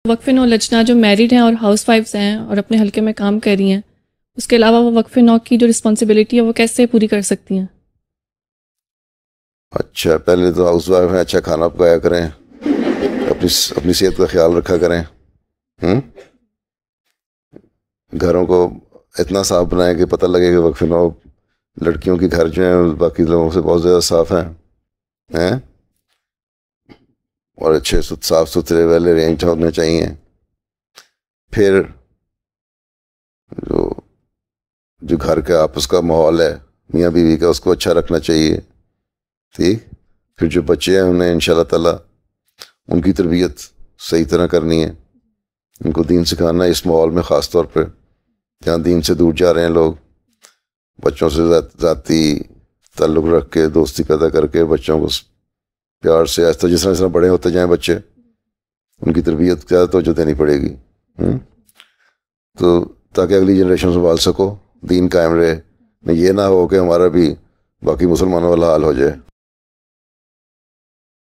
وقف نو لجنا جو میریڈ ہیں اور ہاؤس وائفز ہیں اور اپنے حلقے میں کام کر رہی ہیں، اس کے علاوہ وہ وقف نو کی جو رسپانسبلٹی ہے وہ کیسے پوری کر سکتی ہیں؟ اچھا، پہلے تو ہاؤس وائف ہیں، اچھا کھانا پکایا کریں، اپنی صحت کا خیال رکھا کریں، گھروں کو اتنا صاف بنائیں کہ پتہ لگے کہ وقف نو لڑکیوں کے گھر جو ہیں باقی لوگوں سے بہت زیادہ صاف ہیں اور اچھے صاف ستھرے ویل ارینج ہونے چاہیے. پھر جو گھر کا آپس کا ماحول ہے میاں بیوی کا، اس کو اچھا رکھنا چاہیے. ٹھیک. پھر جو بچے ہیں انہیں انشاءاللہ تعالیٰ ان کی تربیت صحیح طرح کرنی ہے، ان کو دین سکھانا ہے. اس ماحول میں خاص طور پہ جہاں دین سے دور جا رہے ہیں لوگ، بچوں سے ذاتی تعلق رکھ کے دوستی پیدا کر کے بچوں کو پیار سے آہستہ جس طرح بڑے ہوتے جائیں بچے، ان کی تربیت زیادہ توجہ دینی پڑے گی، تو تاکہ اگلی جنریشن سنبھال سکو، دین قائم رہے. یہ نہ ہو کہ ہمارا بھی باقی مسلمانوں والا حال ہو جائے.